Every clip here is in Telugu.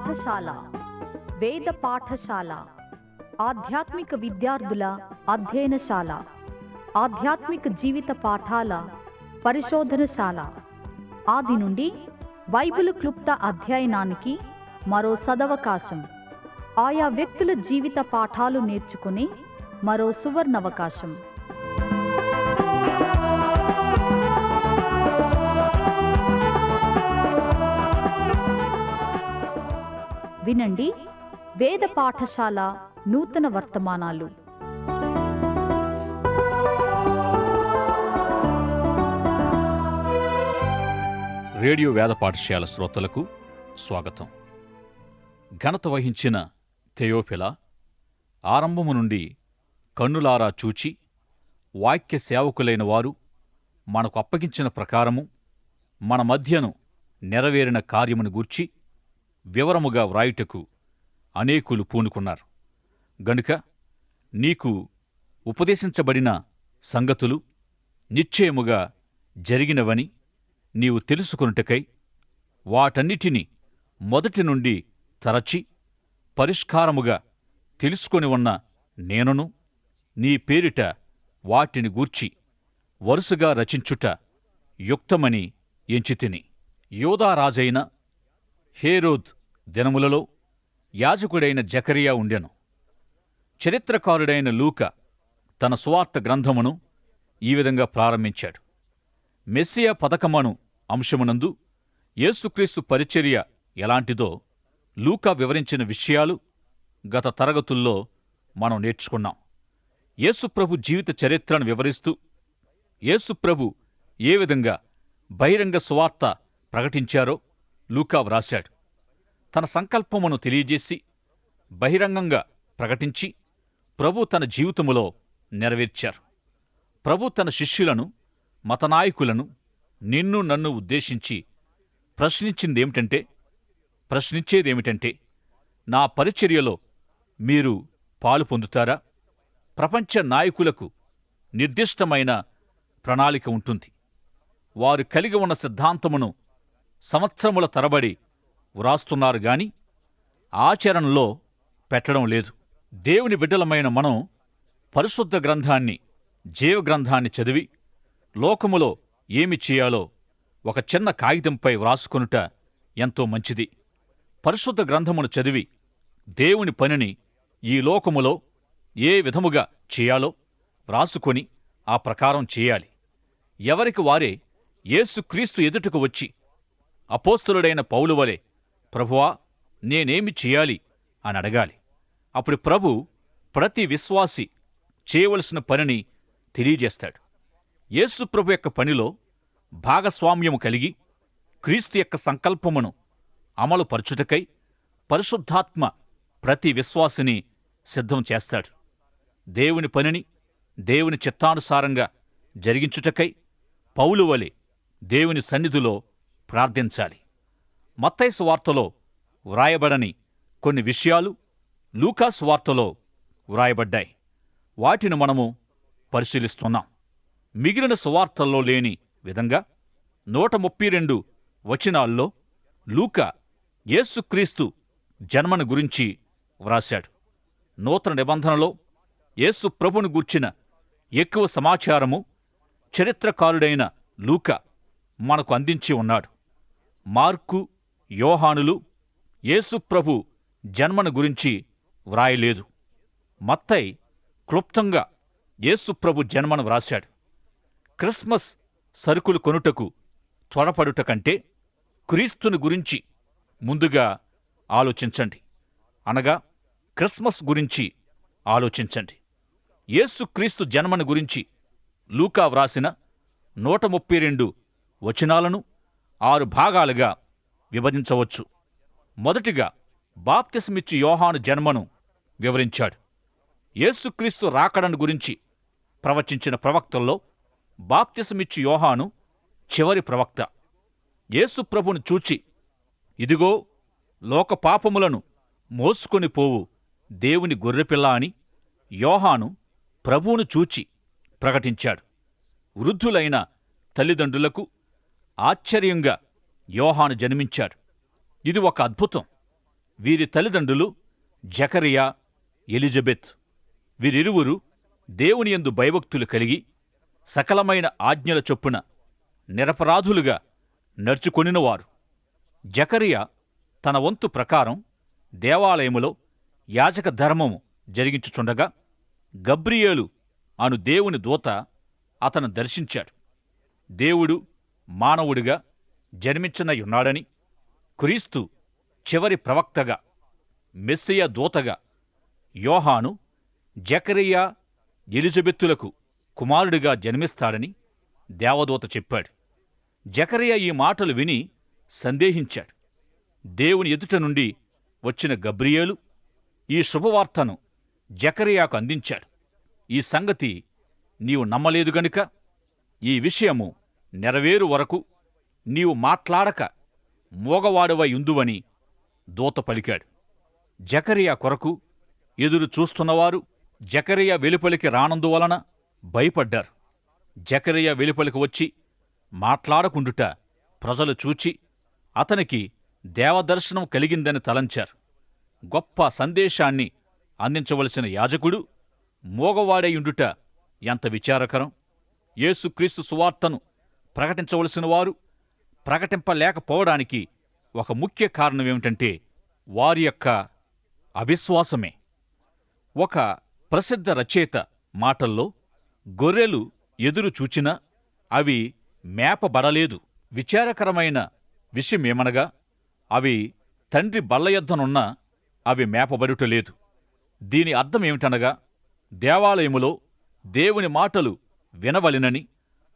పాఠశాల వేద పాఠశాల ఆధ్యాత్మిక విద్యార్థుల అధ్యయనశాల ఆధ్యాత్మిక జీవిత పాఠాల పరిశోధనశాల ఆది నుండి బైబిలు క్లుప్త అధ్యయనానికి మరో సదవకాశం. ఆయా వ్యక్తుల జీవిత పాఠాలు నేర్చుకునే మరో సువర్ణవకాశం. వినండి వేద పాఠశాల నూతన వర్తమానాలు. రేడియో వేద పాఠశాల శ్రోతలకు స్వాగతం. ఘనత వహించిన థెయోఫిలా, ఆరంభము నుండి కన్నులారా చూచి వాక్య సేవకులైన వారు మనకు అప్పగించిన ప్రకారము మన మధ్యను నెరవేరిన కార్యమును గూర్చి వివరముగా వ్రాయుటకు అనేకులు పూనుకున్నారు. గనుక నీకు ఉపదేశించబడిన సంగతులు నిశ్చయముగా జరిగినవని నీవు తెలుసుకొనుటకై వాటన్నిటినీ మొదటి నుండి తరచి పరిష్కారముగా తెలుసుకొని ఉన్న నేనును నీ పేరిట వాటిని గూర్చి వరుసగా రచించుట యుక్తమని ఎంచితిని. యోదారాజైన హేరోద్ దినములలో యాజకుడైన జకరియా ఉండెను. చరిత్రకారుడైన లూకా తన సువార్త గ్రంథమును ఈ విధంగా ప్రారంభించాడు. మెస్సియా పథకమను అంశమునందు యేసుక్రీస్తు పరిచర్య ఎలాంటిదో లూకా వివరించిన విషయాలు గత తరగతుల్లో మనం నేర్చుకున్నాం. యేసుప్రభు జీవిత చరిత్రను వివరిస్తూ యేసుప్రభు ఏ విధంగా బహిరంగ సువార్త ప్రకటించారో లూకా వ్రాశాడు. తన సంకల్పమును తెలియజేసి బహిరంగంగా ప్రకటించి ప్రభు తన జీవితములో నెరవేర్చారు. ప్రభు తన శిష్యులను, మతనాయకులను, నిన్ను నన్ను ఉద్దేశించి ప్రశ్నించేదేమిటంటే, నా పరిచర్యలో మీరు పాలు పొందుతారా? ప్రపంచ నాయకులకు నిర్దిష్టమైన ప్రణాళిక ఉంటుంది. వారు కలిగి ఉన్న సిద్ధాంతమును సంవత్సరముల తరబడి వ్రాస్తున్నారు గాని ఆచరణలో పెట్టడం లేదు. దేవుని బిడ్డలమైన మనం పరిశుద్ధ గ్రంథాన్ని, జీవగ్రంథాన్ని చదివి లోకములో ఏమి చేయాలో ఒక చిన్న కాగితంపై వ్రాసుకొనుట ఎంతో మంచిది. పరిశుద్ధ గ్రంథమును చదివి దేవుని పనిని ఈ లోకములో ఏ విధముగా చేయాలో వ్రాసుకొని ఆ ప్రకారం చేయాలి. ఎవరికి వారే యేసుక్రీస్తు ఎదుటకు వచ్చి అపోస్తలుడైన పౌలు వలె, ప్రభువా, నేనేమి చేయాలి అని అడగాలి. అప్పుడు ప్రభు ప్రతి విశ్వాసి చేయవలసిన పనిని తెలియజేస్తాడు. యేసు ప్రభు యొక్క పనిలో భాగస్వామ్యము కలిగి క్రీస్తు యొక్క సంకల్పమును అమలు పరచుటకై పరిశుద్ధాత్మ ప్రతి విశ్వాసిని సిద్ధం చేస్తాడు. దేవుని పనిని దేవుని చిత్తానుసారంగా జరిగించుటకై పౌలు వలె దేవుని సన్నిధిలో ప్రార్థించాలి. మత్తయి సువార్తలో వ్రాయబడని కొన్ని విషయాలు లూకా సువార్తలో వ్రాయబడ్డాయి. వాటిని మనము పరిశీలిస్తున్నాం. మిగిలిన సువార్తల్లో లేని విధంగా 132 వచనాల్లో లూకా యేసుక్రీస్తు జన్మను గురించి వ్రాశాడు. నూతన నిబంధనలో యేసు ప్రభును గూర్చిన ఎక్కువ సమాచారము చరిత్రకారుడైన లూకా మనకు అందించి ఉన్నాడు. మార్కు, యోహానులు యేసుప్రభు జన్మను గురించి వ్రాయలేదు. మత్తయి క్లుప్తంగా యేసుప్రభు జన్మను వ్రాశాడు. క్రిస్మస్ సరుకులు కొనుటకు త్వరపడుట కంటే క్రీస్తుని గురించి ముందుగా ఆలోచించండి. అనగా క్రిస్మస్ గురించి ఆలోచించండి. యేసుక్రీస్తు జన్మను గురించి లూకా వ్రాసిన 132 వచనాలను 6 భాగాలుగా విభజించవచ్చు. మొదటిగా బాప్తిసమిచ్చు యోహాను జన్మను వివరించాడు. యేసుక్రీస్తు రాకడను గురించి ప్రవచించిన ప్రవక్తల్లో బాప్తిసమిచ్చు యోహాను చివరి ప్రవక్త. యేసు ప్రభును చూచి, ఇదిగో లోక పాపములను మోసుకొని పోవు దేవుని గొర్రెపిల్ల అని యోహాను ప్రభువును చూచి ప్రకటించాడు. వృద్ధులైన తల్లిదండ్రులకు ఆశ్చర్యంగా యోహాను జన్మించాడు. ఇది ఒక అద్భుతం. వీరి తల్లిదండ్రులు జకరియా, ఎలిజబెత్. వీరిరువురు దేవుని యందు భయభక్తులు కలిగి సకలమైన ఆజ్ఞల చొప్పున నిరపరాధులుగా నడుచుకొనినవారు. జకరియా తన వంతు ప్రకారం దేవాలయములో యాజక ధర్మము జరిగించుచుండగా గబ్రియేలు అను దేవుని దూత అతను దర్శించాడు. దేవుడు మానవుడిగా జన్మించనయున్నాడని, క్రీస్తు చివరి ప్రవక్తగా, మెస్సియ దూతగా యోహాను జకరియా, ఎలిజబెత్తులకు కుమారుడిగా జన్మిస్తాడని దేవదూత చెప్పాడు. జకరియా ఈ మాటలు విని సందేహించాడు. దేవుని ఎదుట నుండి వచ్చిన గబ్రియేలు ఈ శుభవార్తను జకరియాకు అందించాడు. ఈ సంగతి నీవు నమ్మలేదు గనుక ఈ విషయము నెరవేరు వరకు నీవు మాట్లాడక మోగవాడవై ఉందువని దూత పలికాడు. జకరియా కొరకు ఎదురు చూస్తున్నవారు జకరియా వెలుపలికి రానందువలన భయపడ్డారు. జకరియా వెలుపలికి వచ్చి మాట్లాడకుండుట ప్రజలు చూచి అతనికి దేవదర్శనం కలిగిందని తలంచారు. గొప్ప సందేశాన్ని అందించవలసిన యాజకుడు మోగవాడైయుండుట ఎంత విచారకరం! యేసుక్రీస్తు సువార్తను ప్రకటించవలసిన వారు ప్రకటింపలేకపోవడానికి ఒక ముఖ్య కారణమేమిటంటే వారి యొక్క అవిశ్వాసమే. ఒక ప్రసిద్ధ రచయిత మాటల్లో, గొర్రెలు ఎదురు చూచినా అవి మేపబడలేదు. విచారకరమైన విషయమేమనగా అవి తండ్రి బల్లయొద్దనున్నా అవి మేపబడుటలేదు. దీని అర్థమేమిటనగా దేవాలయములో దేవుని మాటలు వినవలెనని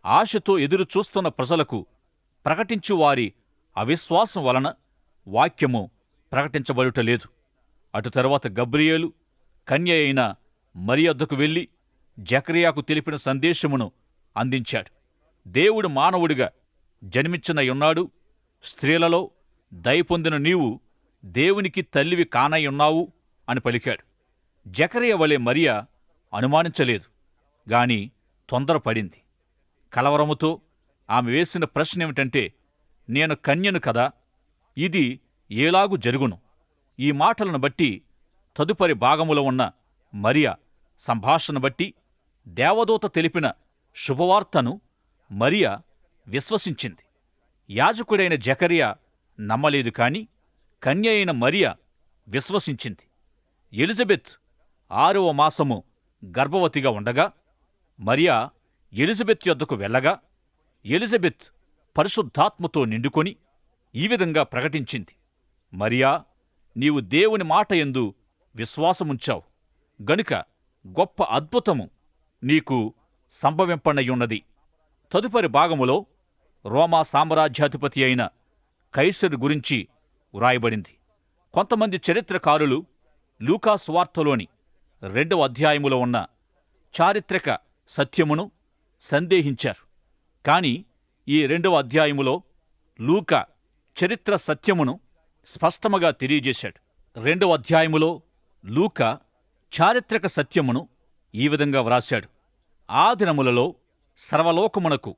ఆశతో ఎదురు చూస్తున్న ప్రజలకు ప్రకటించు వారి అవిశ్వాసం వలన వాక్యము ప్రకటించబడుటలేదు. అటు తరువాత గబ్రియేలు కన్య అయిన మరియ వద్దకు వెళ్లి జకరియాకు తెలిపిన సందేశమును అందించాడు. దేవుడు మానవుడిగా జన్మించనయున్నాడు. స్త్రీలలో దయపొందిన నీవు దేవునికి తల్లివి కానయ్యున్నావు అని పలికాడు. జకరియా వలె మరియ అనుమానించలేదు గాని తొందరపడింది. కలవరముతో ఆమె వేసిన ప్రశ్నేమిటంటే, నేను కన్యను కదా, ఇది ఏలాగు జరుగును? ఈ మాటలను బట్టి తదుపరి భాగములో ఉన్న మరియ సంభాషణ బట్టి దేవదూత తెలిపిన శుభవార్తను మరియ విశ్వసించింది. యాజకుడైన జకరియా నమ్మలేదు కాని కన్య అయిన మరియ విశ్వసించింది. ఎలిజబెత్ 6వ మాసము గర్భవతిగా ఉండగా మరియ ఎలిజబెత్ యొద్దకు వెళ్ళగా ఎలిజబెత్ పరిశుద్ధాత్మతో నిండుకొని ఈ విధంగా ప్రకటించింది, మరియా, నీవు దేవుని మాట యందు విశ్వాసముంచావు గనుక గొప్ప అద్భుతము నీకు సంభవింపనయ్యున్నది. తదుపరి భాగములో రోమా సామ్రాజ్యాధిపతి అయిన కైసరు గురించి వ్రాయబడింది. కొంతమంది చరిత్రకారులు లూకా సువార్తలోని 2వ అధ్యాయములో ఉన్న చారిత్రక సత్యమును సందేహించారు. కాని ఈ 2వ అధ్యాయములో లూకా చరిత్ర సత్యమును స్పష్టముగా తెలియజేశాడు. 2వ అధ్యాయములో లూకా చారిత్రక సత్యమును ఈ విధంగా వ్రాశాడు. ఆ దినములలో సర్వలోకమునకు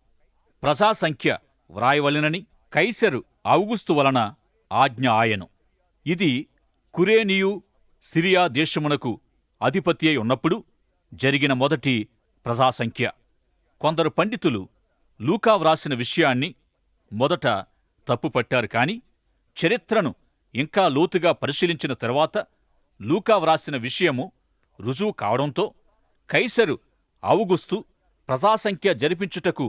ప్రజాసంఖ్య వ్రాయవలెనని కైసరు ఔగుస్తు వలన ఆజ్ఞ ఆయను. ఇది కురేనియు సిరియా దేశమునకు అధిపతి అయి ఉన్నప్పుడు జరిగిన మొదటి ప్రజాసంఖ్య. కొందరు పండితులు లూకా వ్రాసిన విషయాన్ని మొదట తప్పుపట్టారు. కాని చరిత్రను ఇంకా లోతుగా పరిశీలించిన తరువాత లూకా వ్రాసిన విషయము రుజువు కావడంతో కైసరు ఔగుస్తు ప్రజాసంఖ్య జరిపించుటకు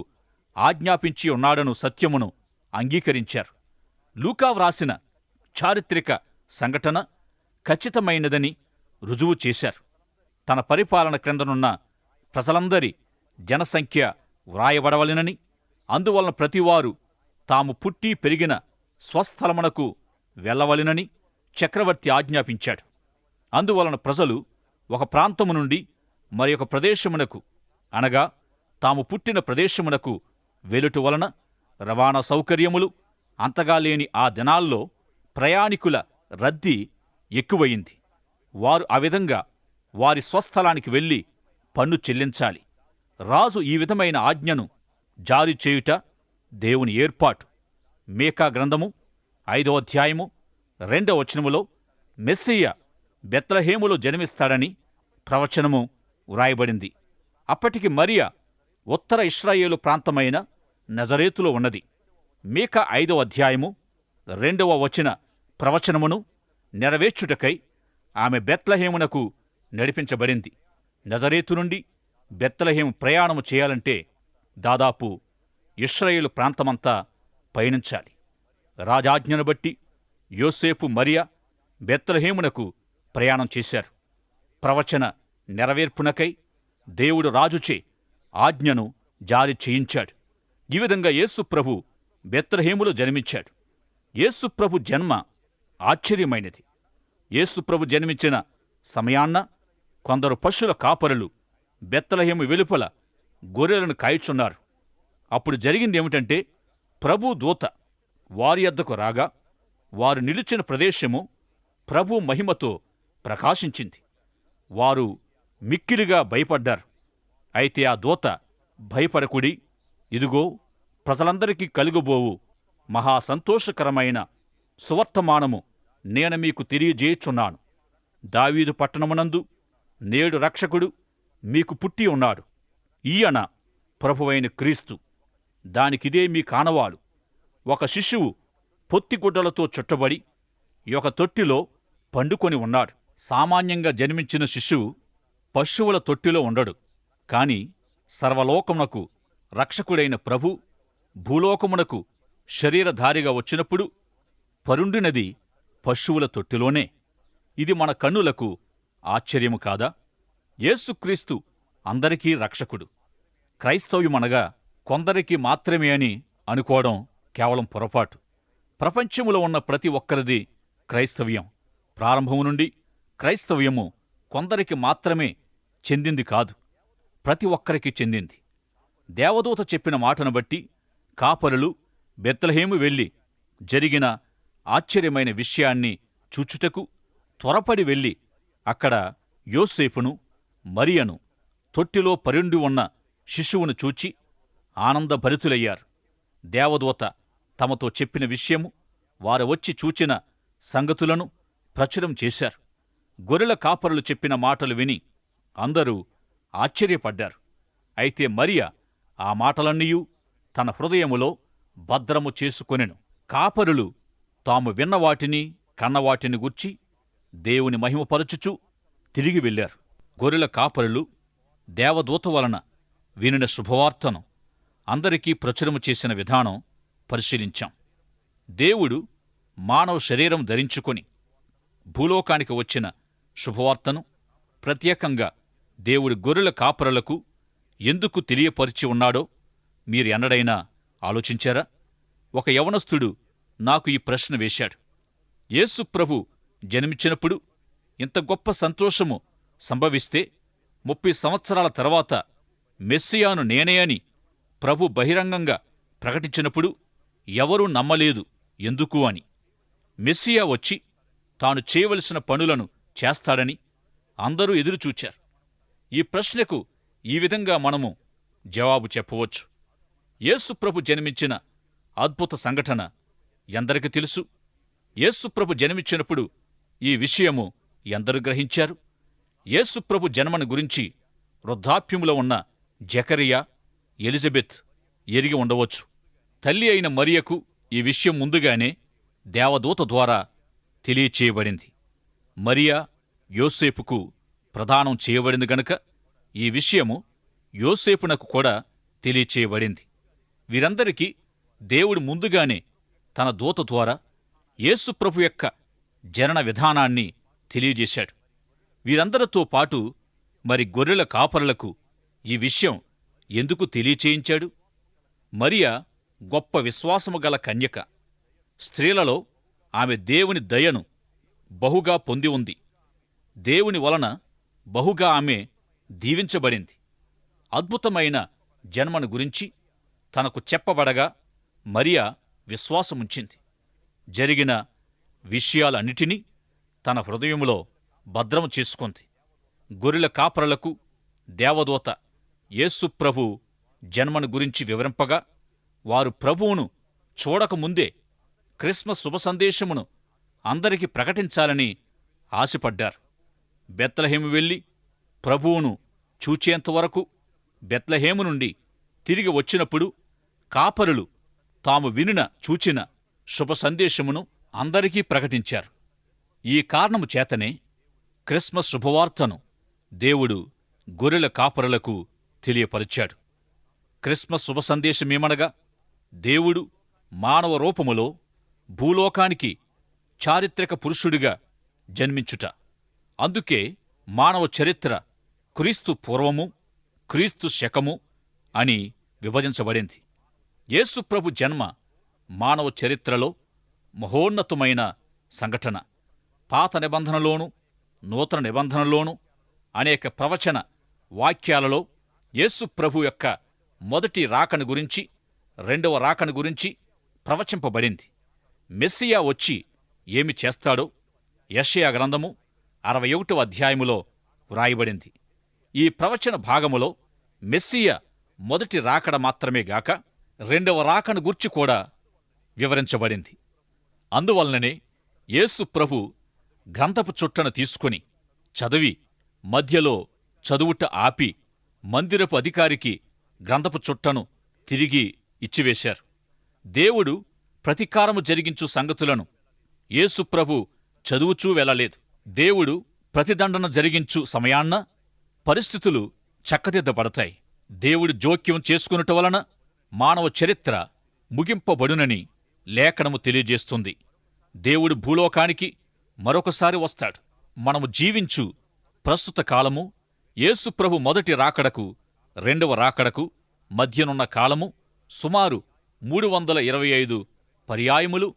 ఆజ్ఞాపించి ఉన్నాడను సత్యమును అంగీకరించారు. లూకా వ్రాసిన చారిత్రక సంఘటన ఖచ్చితమైనదని రుజువు చేశారు. తన పరిపాలన క్రిందనున్న ప్రజలందరి జనసంఖ్య వ్రాయబడవలెనని, అందువలన ప్రతివారు తాము పుట్టి పెరిగిన స్వస్థలమునకు వెళ్ళవలెనని చక్రవర్తి ఆజ్ఞాపించాడు. అందువలన ప్రజలు ఒక ప్రాంతము నుండి మరి ఒక ప్రదేశమునకు, అనగా తాము పుట్టిన ప్రదేశమునకు వెలుట వలన రవాణా సౌకర్యములు అంతగా లేని ఆ దినాల్లో ప్రయాణికుల రద్దీ ఎక్కువయింది. వారు ఆ విధంగా వారి స్వస్థలానికి వెళ్లి పన్ను చెల్లించాలి. రాజు ఈ విధమైన ఆజ్ఞను జారీ చేయుట దేవుని ఏర్పాటు. మీకా గ్రంథము 5వ అధ్యాయము 2వ వచనములో మెస్సియ బెత్లెహేములో జన్మిస్తాడని ప్రవచనము వ్రాయబడింది. అప్పటికి మరియ ఉత్తర ఇశ్రాయేలు ప్రాంతమైన నజరేతులో ఉన్నది. మీకా 5వ అధ్యాయము 2వ వచన ప్రవచనమును నెరవేర్చుటకై ఆమె బెత్లెహేమునకు నడిపించబడింది. నజరేతు నుండి బెత్లెహేము ప్రయాణము చేయాలంటే దాదాపు ఇశ్రాయేలు ప్రాంతమంతా పయనించాలి. రాజాజ్ఞను బట్టి యోసేపు మరియ బెత్లెహేమునకు ప్రయాణం చేశారు. ప్రవచన నెరవేర్పునకై దేవుడు రాజుచే ఆజ్ఞను జారీ చేయించాడు. ఈ విధంగా యేసుప్రభు బెత్లెహేములో జన్మించాడు. యేసుప్రభు జన్మ ఆశ్చర్యమైనది. యేసుప్రభు జన్మించిన సమయాన్న కొందరు పశువుల కాపరులు బెత్లెహేము వెలుపల గొర్రెలను కాయుచున్నారు. అప్పుడు జరిగిందేమిటంటే, ప్రభు దూత వారి యొద్దకు రాగా వారు నిలిచిన ప్రదేశము ప్రభు మహిమతో ప్రకాశించింది. వారు మిక్కిలిగా భయపడ్డారు. అయితే ఆ దూత, భయపడకుడి, ఇదిగో ప్రజలందరికీ కలుగబోవు మహా సంతోషకరమైన సువర్తమానము నేను మీకు తెలియజేయుచున్నాను. దావీదు పట్టణమునందు నేడు రక్షకుడు మీకు పుట్టి ఉన్నాడు. ఈయన ప్రభువైన క్రీస్తు. దానికిదే మీ కానవాలు. ఒక శిశువు పొత్తిగుడ్డలతో చుట్టబడి ఒక తొట్టిలో పండుకొని ఉన్నాడు. సామాన్యంగా జన్మించిన శిశువు పశువుల తొట్టిలో ఉండడు. కాని సర్వలోకమునకు రక్షకుడైన ప్రభు భూలోకమునకు శరీరధారిగా వచ్చినప్పుడు పరుండినది పశువుల తొట్టిలోనే. ఇది మన కన్నులకు ఆశ్చర్యము కాదా? యేసుక్రీస్తు అందరికీ రక్షకుడు. క్రైస్తవ్యమనగా కొందరికి మాత్రమే అని అనుకోవడం కేవలం పొరపాటు. ప్రపంచములో ఉన్న ప్రతి ఒక్కరిది క్రైస్తవ్యం. ప్రారంభము నుండి క్రైస్తవ్యము కొందరికి మాత్రమే చెందింది కాదు, ప్రతి ఒక్కరికి చెందింది. దేవదూత చెప్పిన మాటను బట్టి కాపరులు బెత్లెహేము వెళ్లి జరిగిన ఆశ్చర్యమైన విషయాన్ని చూచుటకు త్వరపడి వెళ్లి అక్కడ యోసేపును మరియను తొట్టిలో పరుండి ఉన్న శిశువును చూచి ఆనందభరితులయ్యారు. దేవదూత తమతో చెప్పిన విషయము, వారు వచ్చి చూచిన సంగతులను ప్రచురం చేశారు. గొర్రెల కాపరులు చెప్పిన మాటలు విని అందరూ ఆశ్చర్యపడ్డారు. అయితే మరియ ఆ మాటలన్నీయూ తన హృదయములో భద్రము చేసుకొనెను. కాపరులు తాము విన్నవాటిని కన్నవాటిని గూర్చి దేవుని మహిమపరచుచూ తిరిగి వెళ్ళారు. గొర్రెల కాపరులు దేవదూత వలన వినిన శుభవార్తను అందరికీ ప్రచురము చేసిన విధానం పరిశీలించాం. దేవుడు మానవ శరీరం ధరించుకొని భూలోకానికి వచ్చిన శుభవార్తను ప్రత్యేకంగా దేవుడి గొర్రెల కాపరులకు ఎందుకు తెలియపరిచి ఉన్నాడో మీరు ఎన్నడైనా ఆలోచించారా? ఒక యవనస్తుడు నాకు ఈ ప్రశ్న వేశాడు. యేసు ప్రభు జన్మించినప్పుడు ఇంత గొప్ప సంతోషము సంభవిస్తే 30 సంవత్సరాల తర్వాత మెస్సియాను నేనే అని ప్రభు బహిరంగంగా ప్రకటించినప్పుడు ఎవరూ నమ్మలేదు, ఎందుకు అని. మెస్సియా వచ్చి తాను చేయవలసిన పనులను చేస్తాడని అందరూ ఎదురుచూచారు. ఈ ప్రశ్నకు ఈ విధంగా మనము జవాబు చెప్పవచ్చు. యేసుప్రభు జన్మించిన అద్భుత సంఘటన ఎందరికి తెలుసు? యేసుప్రభు జన్మించినప్పుడు ఈ విషయము ఎందరు గ్రహించారు? యేసుప్రభు జన్మను గురించి వృద్ధాప్యములో ఉన్న జకరియా, ఎలిజబెత్ ఎరిగి ఉండవచ్చు. తల్లి అయిన మరియకు ఈ విషయం ముందుగానే దేవదూత ద్వారా తెలియచేయబడింది. మరియా యోసేపుకు ప్రదానం చేయబడింది గనుక ఈ విషయము యోసేపునకు కూడా తెలియచేయబడింది. వీరందరికీ దేవుడు ముందుగానే తన దూత ద్వారా యేసుప్రభు యొక్క జనన విధానాన్ని తెలియజేశాడు. వీరందరితో పాటు మరి గొర్రెల కాపరులకు ఈ విషయం ఎందుకు తెలియచేయించాడు? మరియ గొప్ప విశ్వాసము గల కన్యక. స్త్రీలలో ఆమె దేవుని దయను బహుగా పొంది ఉంది. దేవుని వలన బహుగా ఆమె దీవించబడింది. అద్భుతమైన జన్మను గురించి తనకు చెప్పబడగా మరియ విశ్వాసముంచింది. జరిగిన విషయాలన్నిటినీ తన హృదయములో భద్రము చేసుకుంది. గొర్రెల కాపరులకు దేవదూత యేసుప్రభు జన్మను గురించి వివరింపగా వారు ప్రభువును చూడకముందే క్రిస్మస్ శుభ సందేశమును అందరికీ ప్రకటించాలని ఆశపడ్డారు. బెత్లెహేము వెళ్ళి ప్రభువును చూచేంతవరకు, బెత్లెహేము నుండి తిరిగి వచ్చినప్పుడు కాపరులు తాము వినిన చూచిన శుభ సందేశమును అందరికీ ప్రకటించారు. ఈ కారణము చేతనే క్రిస్మస్ శుభవార్తను దేవుడు గొర్రెల కాపరులకు తెలియపరిచాడు. క్రిస్మస్ శుభ సందేశమేమనగా, దేవుడు మానవ రూపములో భూలోకానికి చారిత్రక పురుషుడిగా జన్మించుట. అందుకే మానవ చరిత్ర క్రీస్తు పూర్వము, క్రీస్తు శకము అని విభజించబడింది. యేసుప్రభు జన్మ మానవ చరిత్రలో మహోన్నతమైన సంఘటన. పాత నిబంధనలోనూ నూతన నిబంధనలోనూ అనేక ప్రవచన వాక్యాలలో యేసుప్రభు యొక్క మొదటి రాకను గురించి, రెండవ రాకను గురించి ప్రవచింపబడింది. మెస్సియా వచ్చి ఏమి చేస్తాడో యెషయా గ్రంథము 61వ అధ్యాయములో వ్రాయబడింది. ఈ ప్రవచన భాగములో మెస్సియా మొదటి రాకడ మాత్రమే గాక రెండవ రాకను గూర్చి కూడా వివరించబడింది. అందువలననే యేసు ప్రభు గ్రంథపు చుట్టను తీసుకుని చదివి మధ్యలో చదువుట ఆపి మందిరపు అధికారికి గ్రంథపు చుట్టను తిరిగి ఇచ్చివేశారు. దేవుడు ప్రతీకారము జరిగించు సంగతులను యేసు ప్రభు చదువుచూ వెళ్ళలేదు. దేవుడు ప్రతిదండన జరిగించు సమయాన్న పరిస్థితులు చక్కదిద్దబడతాయి. దేవుడు జోక్యం చేసుకునుట వలన మానవ చరిత్ర ముగింపబడునని లేఖనము తెలియజేస్తుంది. దేవుడు భూలోకానికి మరొకసారి వస్తాడు. మనము జీవించు ప్రస్తుత కాలము యేసుప్రభు మొదటి రాకడకు రెండవ రాకడకు మధ్యనున్న కాలము సుమారు 325 పర్యాయములు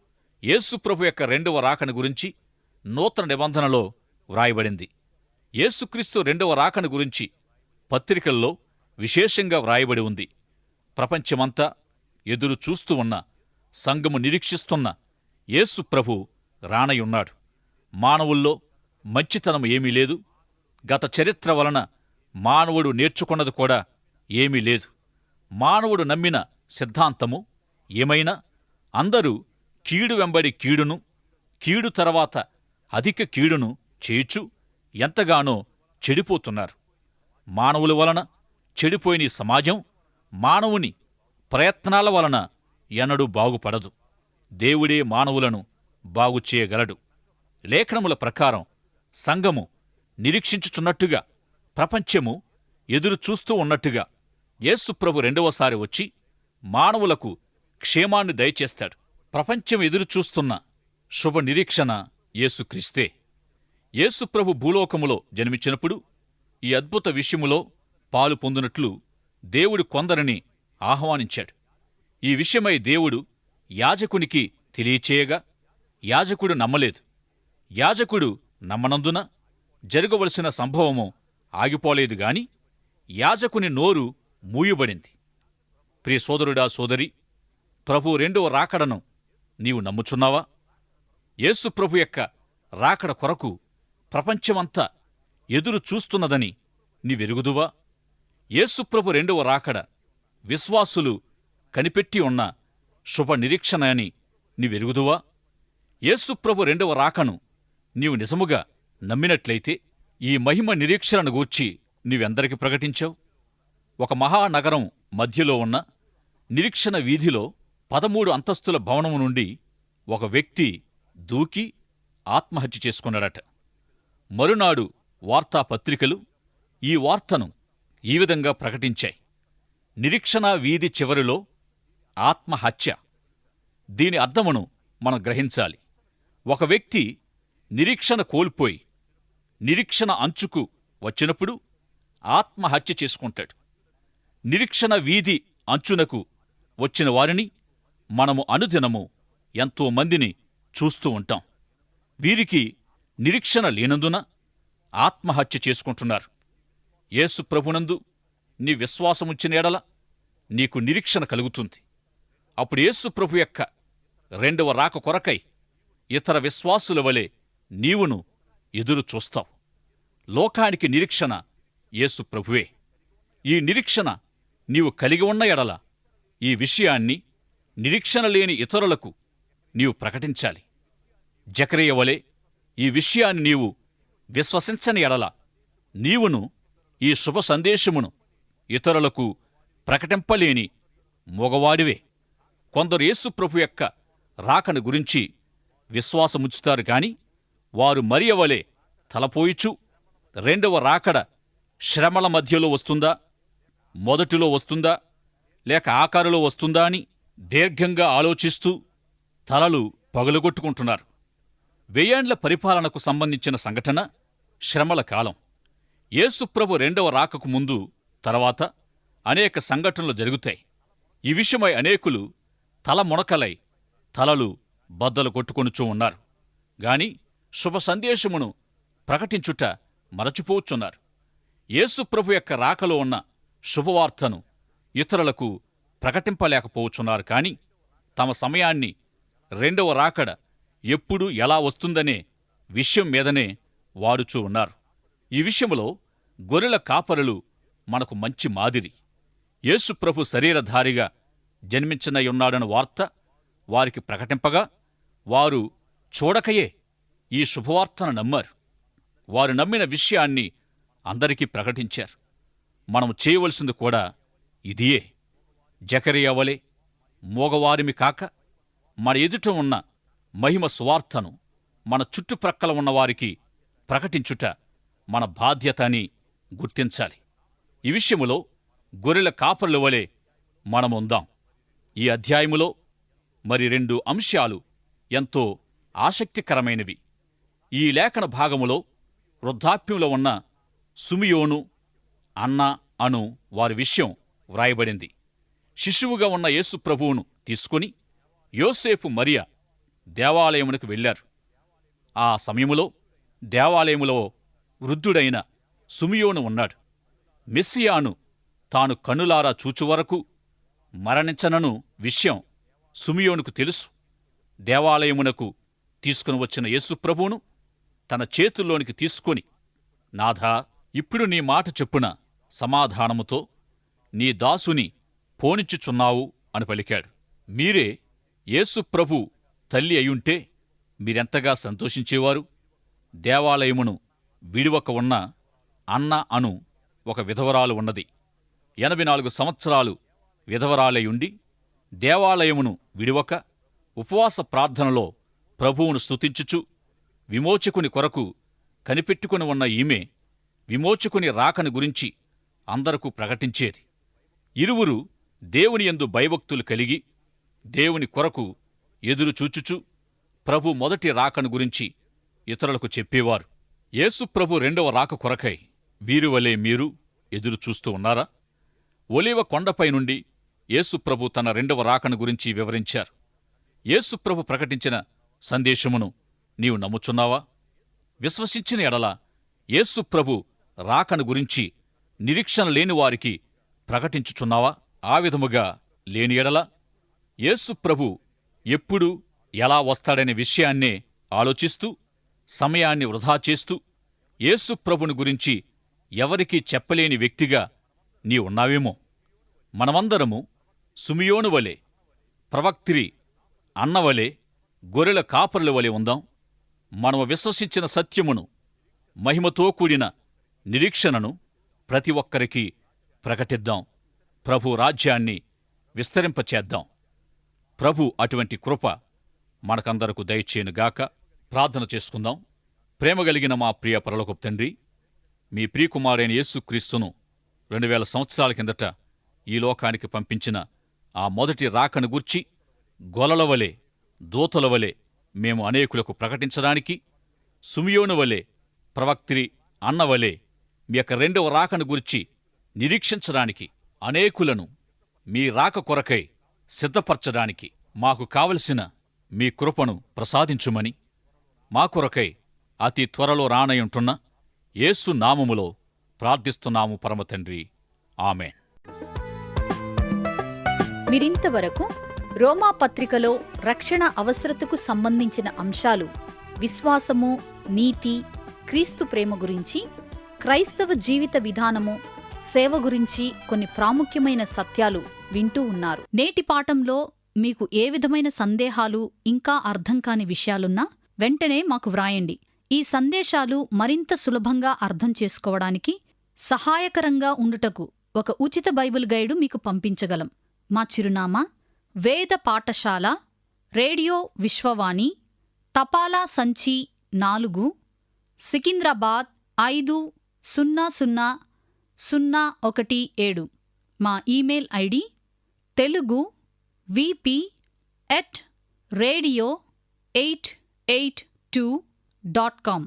యేసుప్రభు యొక్క రెండవ రాకను గురించి నూతన నిబంధనలో వ్రాయబడింది. యేసుక్రీస్తు రెండవ రాకను గురించి పత్రికల్లో విశేషంగా వ్రాయబడి ఉంది. ప్రపంచమంతా ఎదురు చూస్తూ ఉన్న, సంఘము నిరీక్షిస్తున్న యేసుప్రభు రానయున్నాడు. మానవుల్లో మంచితనం ఏమీ లేదు. గత చరిత్ర వలన మానవుడు నేర్చుకున్నది కూడా ఏమీ లేదు. మానవుడు నమ్మిన సిద్ధాంతము ఏమైనా అందరూ కీడు వెంబడి కీడును, కీడు తర్వాత అధిక కీడును చేయుచు ఎంతగానో చెడిపోతున్నారు. మానవుల వలన చెడిపోయిన ఈ సమాజం మానవుని ప్రయత్నాల వలన ఎన్నడూ బాగుపడదు. దేవుడే మానవులను బాగుచేయగలడు. లేఖనముల ప్రకారం సంఘము నిరీక్షించుచున్నట్టుగా, ప్రపంచము ఎదురుచూస్తూ ఉన్నట్టుగా యేసుప్రభు రెండవసారి వచ్చి మానవులకు క్షేమాన్ని దయచేస్తాడు. ప్రపంచం ఎదురుచూస్తున్న శుభ నిరీక్షణ యేసుక్రీస్తే. యేసుప్రభు భూలోకములో జన్మించినప్పుడు ఈ అద్భుత విషయములో పాలు పొందినట్లు దేవుడు కొందరిని ఆహ్వానించాడు. ఈ విషయమై దేవుడు యాజకునికి తెలియచేయగా యాజకుడు నమ్మలేదు. యాజకుడు నమ్మనందున జరగవలసిన సంభవము ఆగిపోలేదు గాని యాజకుని నోరు మూయబడింది. ప్రియ సోదరుడా, సోదరి, ప్రభు రెండవ రాకడను నీవు నమ్ముచున్నావా? యేసు ప్రభు యొక్క రాకడ కొరకు ప్రపంచమంతా ఎదురు చూస్తున్నదని నీవెరుగుదువా? యేసుప్రభు రెండవ రాకడ విశ్వాసులు కనిపెట్టి ఉన్న శుభ నిరీక్షణ అని నీవెరుగుదువా? యేసుప్రభు రెండవ రాకను నీవు నిజముగా నమ్మినట్లయితే ఈ మహిమ నిరీక్షణను గూర్చి నీవెందరికి ప్రకటించావు? ఒక మహానగరం మధ్యలో ఉన్న నిరీక్షణ వీధిలో 13 అంతస్తుల భవనము నుండి ఒక వ్యక్తి దూకి ఆత్మహత్య చేసుకున్నాడట. మరునాడు వార్తాపత్రికలు ఈ వార్తను ఈ విధంగా ప్రకటించాయి: నిరీక్షణ వీధి చివరిలో ఆత్మహత్య. దీని అర్థమును మనం గ్రహించాలి. ఒక వ్యక్తి నిరీక్షణ కోల్పోయి నిరీక్షణ అంచుకు వచ్చినప్పుడు ఆత్మహత్య చేసుకుంటాడు. నిరీక్షణ వీధి అంచునకు వచ్చిన వారిని మనము అనుదినము ఎంతో మందిని చూస్తూ ఉంటాం. వీరికి నిరీక్షణ లేనందున ఆత్మహత్య చేసుకుంటున్నారు. యేసు ప్రభునందు నీ విశ్వాసముంచిన ఎడల నీకు నిరీక్షణ కలుగుతుంది. అప్పుడు యేసు ప్రభు యొక్క రెండవ రాక కొరకై ఇతర విశ్వాసుల వలె నీవును ఎదురు చూస్తావు. లోకానికి నిరీక్షణ యేసు ప్రభువే. ఈ నిరీక్షణ నీవు కలిగి ఉన్న ఎడల ఈ విషయాన్ని నిరీక్షణ లేని ఇతరులకు నీవు ప్రకటించాలి. జకరియా వలె ఈ విషయాన్ని నీవు విశ్వసించని ఎడల నీవును ఈ శుభ సందేశమును ఇతరులకు ప్రకటింపలేని మగవాడివే. కొందరు యేసు ప్రభు యొక్క రాకను గురించి విశ్వాసముంచుతారు కాని వారు మరియ వలె తలపోయిచు రెండవ రాకడ శ్రమల మధ్యలో వస్తుందా, మొదటిలో వస్తుందా, లేక ఆఖరులో వస్తుందా అని దీర్ఘంగా ఆలోచిస్తూ తలలు పగులగొట్టుకుంటున్నారు. 1000 ఏండ్ల పరిపాలనకు సంబంధించిన సంఘటన శ్రమల కాలం. యేసుప్రభు రెండవ రాకకు ముందు తర్వాత అనేక సంఘటనలు జరుగుతాయి. ఈ విషయమై అనేకులు తల మునకలై తలలు బద్దలు కొట్టుకొనుచూ ఉన్నారు గాని శుభ సందేశమును ప్రకటించుట మరచిపోవచ్చున్నారు. యేసుప్రభు యొక్క రాకలో ఉన్న శుభవార్తను ఇతరులకు ప్రకటింపలేకపోవచ్చున్నారు కాని తమ సమయాన్ని రెండవ రాకడ ఎప్పుడు ఎలా వస్తుందనే విషయం మీదనే వాడుచూ ఉన్నారు. ఈ విషయంలో గొర్రెల కాపరులు మనకు మంచి మాదిరి. యేసుప్రభు శరీరధారిగా జన్మించనయున్నాడన్న వార్త వారికి ప్రకటింపగా వారు చూడకయే ఈ శుభవార్తను నమ్మారు. వారు నమ్మిన విషయాన్ని అందరికీ ప్రకటించారు. మనం చేయవలసింది కూడా ఇదియే. జకరియా వలె మోగవారిమి కాక మన ఎదుట ఉన్న మహిమ సువార్తను మన చుట్టుప్రక్కల ఉన్నవారికి ప్రకటించుట మన బాధ్యత అని గుర్తించాలి. ఈ విషయములో గొర్రెల కాపరుల వలె మనముందాం. ఈ అధ్యాయములో మరి 2 అంశాలు ఎంతో ఆసక్తికరమైనవి. ఈ లేఖన భాగములో వృద్ధాప్యంలో ఉన్న సుమియోను, అన్న అను వారి విషయం వ్రాయబడింది. శిశువుగా ఉన్న యేసు ప్రభువును తీసుకుని యోసేపు మరియ దేవాలయమునకు వెళ్లారు. ఆ సమయములో దేవాలయములో వృద్ధుడైన సుమియోను ఉన్నాడు. మెస్సియాను తాను కన్నులారా చూచువరకు మరణించనను విషయం సుమియోనుకు తెలుసు. దేవాలయమునకు తీసుకుని వచ్చిన యేసుప్రభువును తన చేతుల్లోనికి తీసుకొని, నాథా, ఇప్పుడు నీ మాట చెప్పున సమాధానముతో నీ దాసుని పోనిచ్చుచున్నావు అని పలికాడు. మీరే యేసుప్రభు తల్లి అయ్యుంటే మీరెంతగా సంతోషించేవారు. దేవాలయమును విడివక ఉన్న అన్న అను ఒక విధవరాలు ఉన్నది. 84 సంవత్సరాలు విధవరాలయుండి దేవాలయమును విడివక ఉపవాస ప్రార్థనలో ప్రభువును స్తుతించుచు విమోచకుని కొరకు కనిపెట్టుకుని ఉన్న ఈమె విమోచకుని రాకను గురించి అందరకు ప్రకటించేది. ఇరువురు దేవుని యందు భయభక్తులు కలిగి దేవుని కొరకు ఎదురు చూచుచు ప్రభు మొదటి రాకను గురించి ఇతరులకు చెప్పేవారు. యేసుప్రభు రెండవ రాక కొరకై వీరువలే మీరు ఎదురు చూస్తూ ఉన్నారా? ఒలీవ కొండపై నుండి యేసుప్రభు తన రెండవ రాకను గురించి వివరించారు. యేసుప్రభు ప్రకటించిన సందేశమును నీవు నమ్ముచున్నావా? విశ్వసించిన ఎడల యేసుప్రభు రాకను గురించి నిరీక్షణ లేని వారికి ప్రకటించుచున్నావా? ఆ విధముగా లేని ఎడల యేసుప్రభు ఎప్పుడు ఎలా వస్తాడనే విషయాన్నే ఆలోచిస్తూ సమయాన్ని వృధా చేస్తూ యేసుప్రభుని గురించి ఎవరికీ చెప్పలేని వ్యక్తిగా నీ ఉన్నావేమో. మనమందరము సుమియోను వలె, ప్రవక్త్రి అన్నవలే, గొర్రెల కాపరుల వలె ఉందాం. మనము విశ్వసించిన సత్యమును, మహిమతో కూడిన నిరీక్షణను ప్రతి ఒక్కరికి ప్రకటిద్దాం. ప్రభు రాజ్యాన్ని విస్తరింపచేద్దాం. ప్రభు అటువంటి కృప మనకందరకు దయచేయునుగాక. ప్రార్థన చేసుకుందాం. ప్రేమగలిగిన మా ప్రియ పరలోకపు తండ్రి, మీ ప్రియకుమారైన యేసుక్రీస్తును 2000 సంవత్సరాల కిందట ఈ లోకానికి పంపించిన ఆ మొదటి రాకను గూర్చి గొలలవలే, దూతలవలే మేము అనేకులకు ప్రకటించడానికి, సుమియోను వలె, ప్రవక్త్రి అన్నవలే మీ యొక్క రెండవ రాకను గురించి నిరీక్షించడానికి, అనేకులను మీ రాక కొరకై సిద్ధపరచడానికి మాకు కావలసిన మీ కృపను ప్రసాదించుమని మా కొరకై అతి త్వరలో రానయుంటున్న యేసు నామములో ప్రార్థిస్తున్నాము పరమతండ్రి. ఆమేన్. మీరింతవరకు రోమా పత్రికలో రక్షణ అవసరతకు సంబంధించిన అంశాలు, విశ్వాసము, నీతి, క్రీస్తు ప్రేమ గురించి, క్రైస్తవ జీవిత విధానము, సేవ గురించి కొన్ని ప్రాముఖ్యమైన సత్యాలు వింటూ ఉన్నారు. నేటి పాఠంలో మీకు ఏ విధమైన సందేహాలు, ఇంకా అర్థం కాని విషయాలున్నా వెంటనే మాకు వ్రాయండి. ఈ సందేశాలు మరింత సులభంగా అర్థం చేసుకోవడానికి సహాయకరంగా ఉండుటకు ఒక ఉచిత బైబిల్ గైడు మీకు పంపించగలం. మా చిరునామా: వేద పాఠశాల, రేడియో విశ్వవాణి, తపాలా సంచి 4, సికింద్రాబాద్ 500017. మా ఇమెయిల్ ఐడి telugu@radio882.com.